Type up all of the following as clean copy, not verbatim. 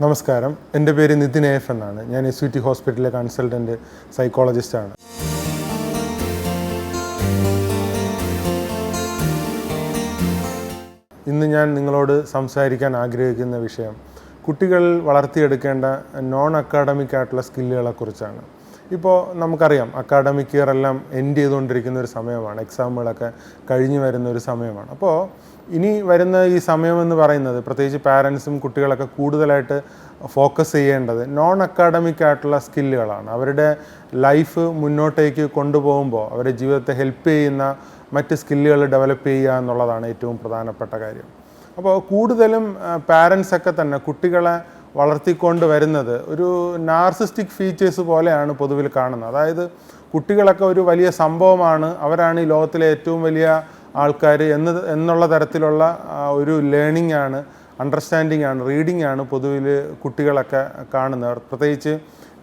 നമസ്കാരം, എൻ്റെ പേര് നിതിൻ എഫ് എന്നാണ്. ഞാൻ SVT ഹോസ്പിറ്റലിലെ കൺസൾട്ടൻറ്റ് സൈക്കോളജിസ്റ്റാണ്. ഇന്ന് ഞാൻ നിങ്ങളോട് സംസാരിക്കാൻ ആഗ്രഹിക്കുന്ന വിഷയം കുട്ടികൾ വളർത്തിയെടുക്കേണ്ട നോൺ അക്കാഡമിക് ആയിട്ടുള്ള സ്കില്ലുകളെക്കുറിച്ചാണ്. ഇപ്പോൾ നമുക്കറിയാം, അക്കാഡമിക് ഇയർ എല്ലാം എൻഡ് ചെയ്തുകൊണ്ടിരിക്കുന്ന ഒരു സമയമാണ്, എക്സാമുകളൊക്കെ കഴിഞ്ഞു വരുന്ന ഒരു സമയമാണ്. അപ്പോൾ ഇനി വരുന്ന ഈ സമയമെന്ന് പറയുന്നത് പ്രത്യേകിച്ച് പാരൻസും കുട്ടികളൊക്കെ കൂടുതലായിട്ട് ഫോക്കസ് ചെയ്യേണ്ടത് നോൺ അക്കാഡമിക് ആയിട്ടുള്ള സ്കില്ലുകളാണ്. അവരുടെ ലൈഫ് മുന്നോട്ടേക്ക് കൊണ്ടുപോകുമ്പോൾ അവരുടെ ജീവിതത്തെ ഹെൽപ്പ് ചെയ്യുന്ന മറ്റ് സ്കില്ലുകൾ ഡെവലപ്പ് ചെയ്യുക എന്നുള്ളതാണ് ഏറ്റവും പ്രധാനപ്പെട്ട കാര്യം. അപ്പോൾ കൂടുതലും പാരൻസൊക്കെ തന്നെ കുട്ടികളെ വളർത്തിക്കൊണ്ട് വരുന്നത് ഒരു നാർസിസ്റ്റിക് ഫീച്ചേഴ്സ് പോലെയാണ് പൊതുവിൽ കാണുന്നത്. അതായത് കുട്ടികളൊക്കെ ഒരു വലിയ സംഭവമാണ്, അവരാണ് ഈ ലോകത്തിലെ ഏറ്റവും വലിയ ആൾക്കാർ എന്നുള്ള തരത്തിലുള്ള ഒരു ലേണിംഗ് ആണ്, അണ്ടർസ്റ്റാൻഡിംഗ് ആണ്, റീഡിംഗ് ആണ് പൊതുവിൽ കുട്ടികളൊക്കെ കാണുന്നവർ, പ്രത്യേകിച്ച്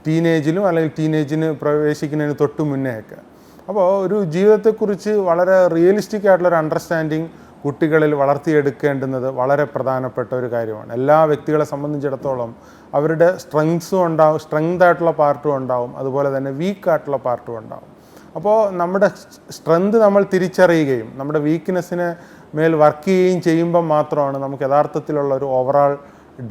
ടീനേജിലും അല്ലെങ്കിൽ ടീനേജിന് പ്രവേശിക്കുന്നതിന് തൊട്ട് മുന്നേയൊക്കെ. അപ്പോൾ ഒരു ജീവിതത്തെക്കുറിച്ച് വളരെ റിയലിസ്റ്റിക് ആയിട്ടുള്ളൊരു അണ്ടർസ്റ്റാൻഡിങ് കുട്ടികളിൽ വളർത്തിയെടുക്കേണ്ടുന്നത് വളരെ പ്രധാനപ്പെട്ട ഒരു കാര്യമാണ്. എല്ലാ വ്യക്തികളെ സംബന്ധിച്ചിടത്തോളം അവരുടെ സ്ട്രെങ്സും ഉണ്ടാവും, സ്ട്രെങ്ത് ആയിട്ടുള്ള പാർട്ടും ഉണ്ടാവും, അതുപോലെ തന്നെ വീക്ക് ആയിട്ടുള്ള പാർട്ടും ഉണ്ടാവും. അപ്പോൾ നമ്മുടെ സ്ട്രെങ്ത് നമ്മൾ തിരിച്ചറിയുകയും നമ്മുടെ വീക്ക്നെസ്സിനെ മേൽ വർക്ക് ചെയ്യുകയും ചെയ്യുമ്പോൾ മാത്രമാണ് നമുക്ക് യഥാർത്ഥത്തിലുള്ള ഒരു ഓവറാൾ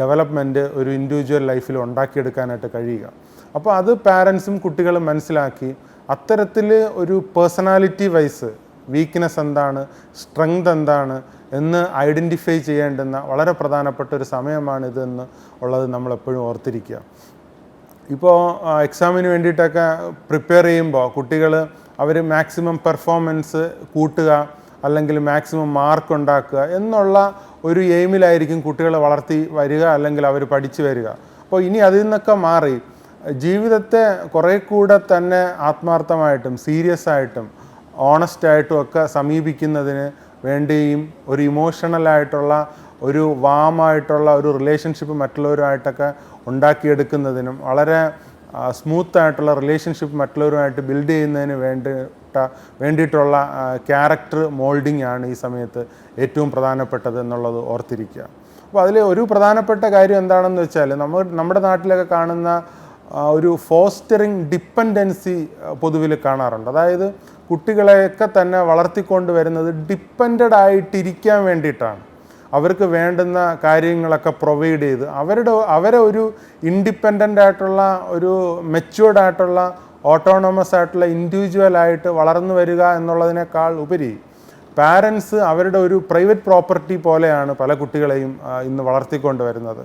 ഡെവലപ്മെൻറ്റ് ഒരു ഇൻഡിവിജ്വൽ ലൈഫിൽ ഉണ്ടാക്കിയെടുക്കാനായിട്ട് കഴിയുക. അപ്പോൾ അത് പാരൻസും കുട്ടികളും മനസ്സിലാക്കി അത്തരത്തിൽ ഒരു പേഴ്സണാലിറ്റി വൈസ് വീക്ക്നെസ് എന്താണ്, സ്ട്രെങ്ത് എന്താണ് എന്ന് ഐഡൻറ്റിഫൈ ചെയ്യേണ്ടുന്ന വളരെ പ്രധാനപ്പെട്ട ഒരു സമയമാണിതെന്ന് ഉള്ളത് നമ്മളെപ്പോഴും ഓർത്തിരിക്കുക. ഇപ്പോൾ എക്സാമിന് വേണ്ടിയിട്ടൊക്കെ പ്രിപ്പയർ ചെയ്യുമ്പോൾ കുട്ടികൾ അവർ മാക്സിമം പെർഫോമൻസ് കൂട്ടുക അല്ലെങ്കിൽ മാക്സിമം മാർക്ക് ഉണ്ടാക്കുക എന്നുള്ള ഒരു എയിമിലായിരിക്കും കുട്ടികളെ വളർത്തി വരിക, അല്ലെങ്കിൽ അവർ പഠിച്ചു വരിക. അപ്പോൾ ഇനി അതിൽ നിന്നൊക്കെ മാറി ജീവിതത്തെ കുറേ കൂടെ തന്നെ ആത്മാർത്ഥമായിട്ടും സീരിയസ് ആയിട്ടും ഓണസ്റ്റായിട്ടും ഒക്കെ സമീപിക്കുന്നതിന് വേണ്ടിയും ഒരു ഇമോഷണലായിട്ടുള്ള ഒരു വാമായിട്ടുള്ള ഒരു റിലേഷൻഷിപ്പ് മറ്റുള്ളവരുമായിട്ടൊക്കെ ഉണ്ടാക്കിയെടുക്കുന്നതിനും വളരെ സ്മൂത്തായിട്ടുള്ള റിലേഷൻഷിപ്പ് മറ്റുള്ളവരുമായിട്ട് ബിൽഡ് ചെയ്യുന്നതിന് വേണ്ടിയിട്ടുള്ള ക്യാരക്ടർ മോൾഡിംഗ് ആണ് ഈ സമയത്ത് ഏറ്റവും പ്രധാനപ്പെട്ടത് എന്നുള്ളത് ഓർത്തിരിക്കുക. അപ്പോൾ അതിൽ ഒരു പ്രധാനപ്പെട്ട കാര്യം എന്താണെന്ന് വെച്ചാൽ നമ്മുടെ നാട്ടിലൊക്കെ കാണുന്ന ഒരു ഫോസ്റ്ററിങ് ഡിപ്പെൻഡൻസി പൊതുവിൽ കാണാറുണ്ട്. അതായത് കുട്ടികളെയൊക്കെ തന്നെ വളർത്തിക്കൊണ്ട് വരുന്നത് ഡിപ്പെൻഡഡ് ആയിട്ടിരിക്കാൻ വേണ്ടിയിട്ടാണ്. അവർക്ക് വേണ്ടുന്ന കാര്യങ്ങളൊക്കെ പ്രൊവൈഡ് ചെയ്ത് അവരെ ഒരു ഇൻഡിപെൻഡൻ്റ് ആയിട്ടുള്ള ഒരു മെച്യൂർഡ് ആയിട്ടുള്ള ഓട്ടോണമസ് ആയിട്ടുള്ള ഇൻഡിവിജ്വലായിട്ട് വളർന്നു വരിക എന്നുള്ളതിനേക്കാൾ ഉപരി പാരൻസ് അവരുടെ ഒരു പ്രൈവറ്റ് പ്രോപ്പർട്ടി പോലെയാണ് പല കുട്ടികളെയും ഇന്ന് വളർത്തിക്കൊണ്ട് വരുന്നത്.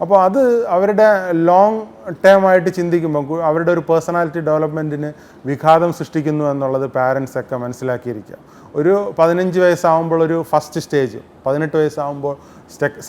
അപ്പോൾ അത് അവരുടെ ലോങ് ടേം ആയിട്ട് ചിന്തിക്കുമ്പോൾ അവരുടെ ഒരു പേഴ്സണാലിറ്റി ഡെവലപ്മെൻറ്റിന് വിഘാതം സൃഷ്ടിക്കുന്നു എന്നുള്ളത് പാരൻസൊക്കെ മനസ്സിലാക്കിയിരിക്കുക. ഒരു 15 വയസ്സാകുമ്പോൾ ഒരു ഫസ്റ്റ് സ്റ്റേജ്, 18 വയസ്സാകുമ്പോൾ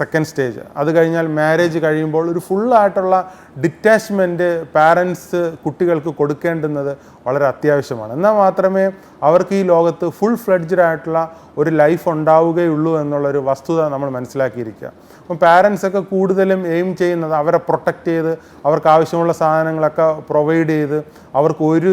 സെക്കൻഡ് സ്റ്റേജ്, അത് കഴിഞ്ഞാൽ മാരേജ് കഴിയുമ്പോൾ ഒരു ഫുള്ളായിട്ടുള്ള ഡിറ്റാച്ച്മെൻറ്റ് പാരൻസ് കുട്ടികൾക്ക് കൊടുക്കേണ്ടുന്നത് വളരെ അത്യാവശ്യമാണ്. എന്നാൽ മാത്രമേ അവർക്ക് ഈ ലോകത്ത് ഫുൾ ഫ്ലെഡ്ജ്ഡ് ആയിട്ടുള്ള ഒരു ലൈഫ് ഉണ്ടാവുകയുള്ളൂ എന്നുള്ളൊരു വസ്തുത നമ്മൾ മനസ്സിലാക്കിയിരിക്കുക. അപ്പം പാരൻസൊക്കെ കൂടുതലും എയിം ചെയ്യുന്നത് അവരെ പ്രൊട്ടക്റ്റ് ചെയ്ത് അവർക്ക് ആവശ്യമുള്ള സാധനങ്ങളൊക്കെ പ്രൊവൈഡ് ചെയ്ത് അവർക്ക് ഒരു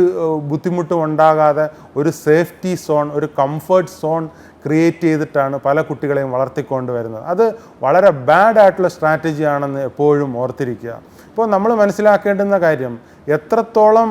ബുദ്ധിമുട്ടും ഉണ്ടാകാതെ ഒരു സേഫ്റ്റി സോൺ, ഒരു കംഫർട്ട് സോൺ ക്രിയേറ്റ് ചെയ്തിട്ടാണ് പല കുട്ടികളെയും വളർത്തിക്കൊണ്ട് വരുന്നത്. അത് വളരെ ബാഡ് ആയിട്ടുള്ള സ്ട്രാറ്റജി ആണെന്ന് എപ്പോഴും ഓർത്തിരിക്കുക. ഇപ്പോൾ നമ്മൾ മനസ്സിലാക്കേണ്ടുന്ന കാര്യം എത്രത്തോളം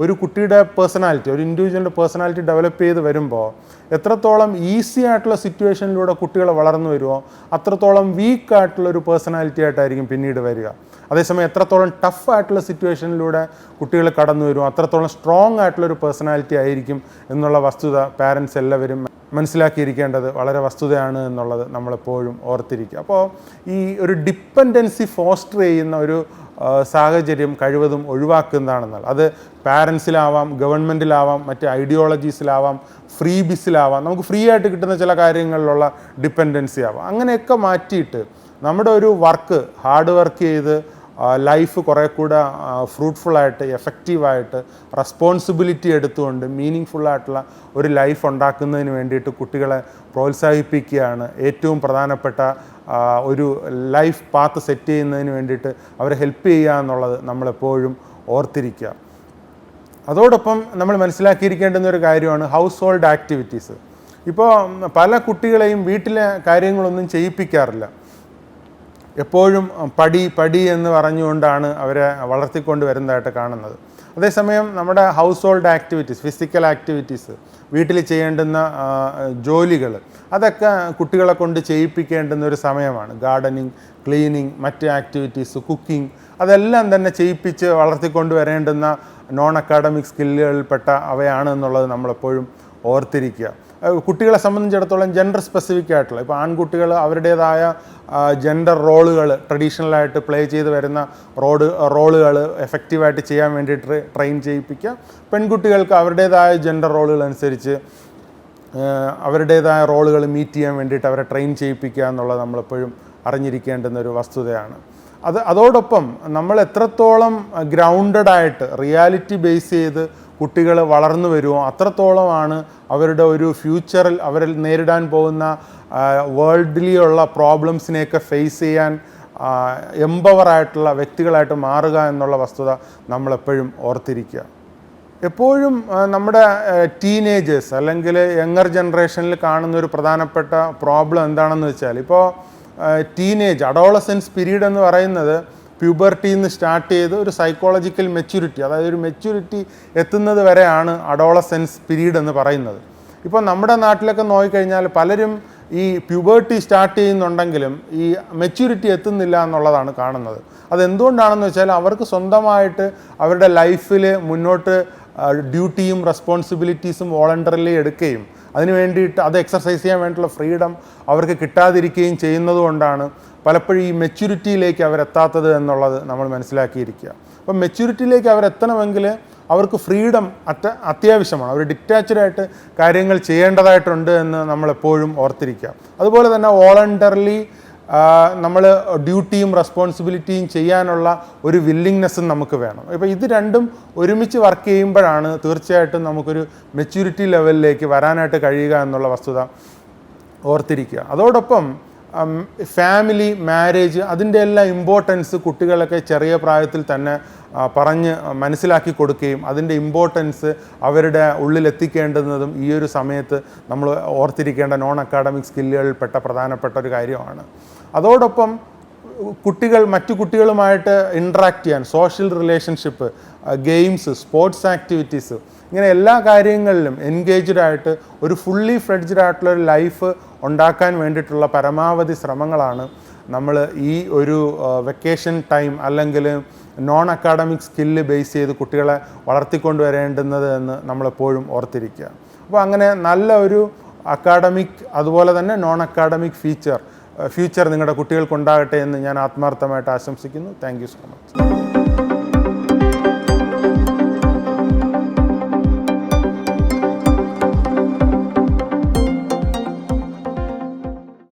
ഒരു കുട്ടിയുടെ പേഴ്സണാലിറ്റി, ഒരു ഇൻഡിവിജ്വലിൻ്റെ പേഴ്സണാലിറ്റി ഡെവലപ്പ് ചെയ്ത് വരുമ്പോൾ എത്രത്തോളം ഈസി ആയിട്ടുള്ള സിറ്റുവേഷനിലൂടെ കുട്ടികൾ വളർന്നു വരുമോ അത്രത്തോളം വീക്കായിട്ടുള്ളൊരു പേഴ്സണാലിറ്റി ആയിട്ടായിരിക്കും പിന്നീട് വരിക. അതേസമയം എത്രത്തോളം ടഫ് ആയിട്ടുള്ള സിറ്റുവേഷനിലൂടെ കുട്ടികൾ കടന്നു വരുമോ അത്രത്തോളം സ്ട്രോങ് ആയിട്ടുള്ളൊരു പേഴ്സണാലിറ്റി ആയിരിക്കും എന്നുള്ള വസ്തുത പാരൻസ് എല്ലാവരും മനസ്സിലാക്കിയിരിക്കേണ്ടത് വളരെ വസ്തുതയാണ് എന്നുള്ളത് നമ്മളെപ്പോഴും ഓർത്തിരിക്കുക. അപ്പോൾ ഈ ഒരു ഡിപ്പെൻഡൻസി ഫോസ്റ്റർ ചെയ്യുന്ന ഒരു സാഹചര്യം കഴിവതും ഒഴിവാക്കുന്നതാണെന്നാൽ അത് പാരൻസിലാവാം, ഗവൺമെൻറ്റിലാവാം, മറ്റ് ഐഡിയോളജീസിലാവാം, ഫ്രീ ബിസിലാവാം, നമുക്ക് ഫ്രീ ആയിട്ട് കിട്ടുന്ന ചില കാര്യങ്ങളിലുള്ള ഡിപ്പെൻഡൻസി ആവാം. അങ്ങനെയൊക്കെ മാറ്റിയിട്ട് നമ്മുടെ ഒരു വർക്ക്, ഹാർഡ് വർക്ക് ചെയ്ത് ലൈഫ് കുറേ കൂടെ ഫ്രൂട്ട്ഫുള്ളായിട്ട് എഫക്റ്റീവായിട്ട് റെസ്പോൺസിബിലിറ്റി എടുത്തുകൊണ്ട് മീനിങ് ഫുള്ളായിട്ടുള്ള ഒരു ലൈഫ് ഉണ്ടാക്കുന്നതിന് വേണ്ടിയിട്ട് കുട്ടികളെ പ്രോത്സാഹിപ്പിക്കുകയാണ് ഏറ്റവും പ്രധാനപ്പെട്ട ഒരു ലൈഫ് പാത്ത് സെറ്റ് ചെയ്യുന്നതിന് വേണ്ടിയിട്ട് അവരെ ഹെൽപ്പ് ചെയ്യുക എന്നുള്ളത് നമ്മളെപ്പോഴും ഓർത്തിരിക്കുക. അതോടൊപ്പം നമ്മൾ മനസ്സിലാക്കിയിരിക്കേണ്ടുന്ന ഒരു കാര്യമാണ് ഹൗസ് ഹോൾഡ് ആക്ടിവിറ്റീസ്. ഇപ്പോൾ പല കുട്ടികളെയും വീട്ടിലെ കാര്യങ്ങളൊന്നും ചെയ്യിപ്പിക്കാറില്ല. എപ്പോഴും പടി എന്ന് പറഞ്ഞുകൊണ്ടാണ് അവരെ വളർത്തിക്കൊണ്ട് വരുന്നതായിട്ട് കാണുന്നത്. അതേസമയം നമ്മുടെ house hold activities, physical activities, വീട്ടിൽ ചെയ്യേണ്ടുന്ന ജോലികൾ, അതൊക്കെ കുട്ടികളെ കൊണ്ട് ചെയ്യിപ്പിക്കേണ്ടുന്ന ഒരു സമയമാണ്. ഗാർഡനിങ്, ക്ലീനിങ്, മറ്റ് ആക്ടിവിറ്റീസ്, കുക്കിംഗ്, അതെല്ലാം തന്നെ ചെയ്യിപ്പിച്ച് വളർത്തിക്കൊണ്ട് വരേണ്ടുന്ന നോൺ അക്കാഡമിക് സ്കില്ലുകളിൽപ്പെട്ട അവയാണ് എന്നുള്ളത് നമ്മളെപ്പോഴും ഓർത്തിരിക്കുക. കുട്ടികളെ സംബന്ധിച്ചിടത്തോളം ജെൻഡർ സ്പെസിഫിക് ആയിട്ടുള്ള, ഇപ്പോൾ ആൺകുട്ടികൾ അവരുടേതായ ജെൻഡർ റോളുകൾ ട്രഡീഷണലായിട്ട് പ്ലേ ചെയ്ത് വരുന്ന റോളുകൾ എഫക്റ്റീവായിട്ട് ചെയ്യാൻ വേണ്ടിയിട്ട് ട്രെയിൻ ചെയ്യിപ്പിക്കുക. പെൺകുട്ടികൾക്ക് അവരുടേതായ ജെൻഡർ റോളുകൾ അനുസരിച്ച് അവരുടേതായ റോളുകൾ മീറ്റ് ചെയ്യാൻ വേണ്ടിയിട്ട് അവരെ ട്രെയിൻ ചെയ്യിപ്പിക്കുക എന്നുള്ളത് നമ്മളെപ്പോഴും അറിഞ്ഞിരിക്കേണ്ടുന്ന ഒരു വസ്തുതയാണ്. അതോടൊപ്പം നമ്മൾ എത്രത്തോളം ഗ്രൗണ്ടഡായിട്ട് റിയാലിറ്റി ബേസ് ചെയ്ത് കുട്ടികൾ വളർന്നു വരുമോ അത്രത്തോളമാണ് അവരുടെ ഒരു ഫ്യൂച്ചറിൽ അവരിൽ നേരിടാൻ പോകുന്ന വേൾഡിലുള്ള പ്രോബ്ലംസിനെയൊക്കെ ഫേസ് ചെയ്യാൻ എംപവറായിട്ടുള്ള വ്യക്തികളായിട്ട് മാറുക എന്നുള്ള വസ്തുത നമ്മളെപ്പോഴും ഓർത്തിരിക്കുക. എപ്പോഴും നമ്മുടെ ടീനേജേഴ്സ് അല്ലെങ്കിൽ യങ്ങർ ജനറേഷനിൽ കാണുന്ന ഒരു പ്രധാനപ്പെട്ട പ്രോബ്ലം എന്താണെന്ന് വെച്ചാൽ, ഇപ്പോൾ ടീനേജ് അഡോളസൻസ് പീരീഡ് എന്ന് പറയുന്നത് പ്യൂബർട്ടിയിൽ നിന്ന് സ്റ്റാർട്ട് ചെയ്ത് ഒരു സൈക്കോളജിക്കൽ മെച്യൂരിറ്റി, അതായത് ഒരു മെച്യൂരിറ്റി എത്തുന്നത് വരെയാണ് അഡോളസൻസ് പീരീഡ് എന്ന് പറയുന്നത്. ഇപ്പോൾ നമ്മുടെ നാട്ടിലൊക്കെ നോക്കിക്കഴിഞ്ഞാൽ പലരും ഈ പ്യൂബർട്ടി സ്റ്റാർട്ട് ചെയ്യുന്നുണ്ടെങ്കിലും ഈ മെച്യൂരിറ്റി എത്തുന്നില്ല എന്നുള്ളതാണ് കാണുന്നത്. അതെന്തുകൊണ്ടാണെന്ന് വെച്ചാൽ അവർക്ക് സ്വന്തമായിട്ട് അവരുടെ ലൈഫിൽ മുന്നോട്ട് ഡ്യൂട്ടിയും റെസ്പോൺസിബിലിറ്റീസും വോളണ്ടറിലി എടുക്കുകയും അതിന് വേണ്ടിയിട്ട് അത് എക്സർസൈസ് ചെയ്യാൻ വേണ്ടിയിട്ടുള്ള ഫ്രീഡം അവർക്ക് കിട്ടാതിരിക്കുകയും ചെയ്യുന്നത് കൊണ്ടാണ് പലപ്പോഴും ഈ മെച്യൂരിറ്റിയിലേക്ക് അവരെത്താത്തത് എന്നുള്ളത് നമ്മൾ മനസ്സിലാക്കിയിരിക്കുക. അപ്പം മെച്യൂരിറ്റിയിലേക്ക് അവരെത്തണമെങ്കിൽ അവർക്ക് ഫ്രീഡം അത്യാവശ്യമാണ്. അവർ ഡിറ്റാച്ച്ഡായിട്ട് കാര്യങ്ങൾ ചെയ്യേണ്ടതായിട്ടുണ്ട് എന്ന് നമ്മളെപ്പോഴും ഓർത്തിരിക്കുക. അതുപോലെ തന്നെ വോളണ്ടറിലി നമ്മൾ ഡ്യൂട്ടിയും റെസ്പോൺസിബിലിറ്റിയും ചെയ്യാനുള്ള ഒരു വില്ലിങ്നെസ്സും നമുക്ക് വേണം. ഇപ്പോൾ ഇത് രണ്ടും ഒരുമിച്ച് വർക്ക് ചെയ്യുമ്പോഴാണ് തീർച്ചയായിട്ടും നമുക്കൊരു മെച്യൂരിറ്റി ലെവലിലേക്ക് വരാനായിട്ട് കഴിയുക എന്നുള്ള വസ്തുത ഓർത്തിരിക്കുക. അതോടൊപ്പം ഫാമിലി, മാരേജ്, അതിൻ്റെ എല്ലാം ഇമ്പോർട്ടൻസ് കുട്ടികളൊക്കെ ചെറിയ പ്രായത്തിൽ തന്നെ പറഞ്ഞ് മനസ്സിലാക്കി കൊടുക്കുകയും അതിൻ്റെ ഇമ്പോർട്ടൻസ് അവരുടെ ഉള്ളിലെത്തിക്കേണ്ടുന്നതും ഈ ഒരു സമയത്ത് നമ്മൾ ഓർത്തിരിക്കേണ്ട നോൺ അക്കാഡമിക് സ്കില്ലുകളിൽപ്പെട്ട പ്രധാനപ്പെട്ട ഒരു കാര്യമാണ്. അതോടൊപ്പം കുട്ടികൾ മറ്റു കുട്ടികളുമായിട്ട് ഇൻട്രാക്ട് ചെയ്യാൻ, social relationship, games, sports activities, ഇങ്ങനെ എല്ലാ കാര്യങ്ങളിലും എൻഗേജ്ഡ് ആയിട്ട് ഒരു ഫുള്ളി ഫ്ലെഡ്ജ്ഡ് ആയിട്ടുള്ള ഒരു ലൈഫ് ഉണ്ടാക്കാൻ വേണ്ടിയിട്ടുള്ള പരമാവധി ശ്രമങ്ങളാണ് നമ്മൾ ഈ ഒരു വെക്കേഷൻ ടൈം അല്ലെങ്കിൽ നോൺ അക്കാഡമിക് സ്കില്ല് ബേസ് ചെയ്ത് കുട്ടികളെ വളർത്തിക്കൊണ്ട് വരേണ്ടുന്നത് എന്ന് നമ്മളെപ്പോഴും ഓർത്തിരിക്കുക. അപ്പോൾ അങ്ങനെ നല്ല ഒരു അക്കാഡമിക് അതുപോലെ തന്നെ നോൺ അക്കാഡമിക് ഫ്യൂച്ചർ നിങ്ങളുടെ കുട്ടികൾക്കുണ്ടാകട്ടെ എന്ന് ഞാൻ ആത്മാർത്ഥമായിട്ട് ആശംസിക്കുന്നു. Thank you so much.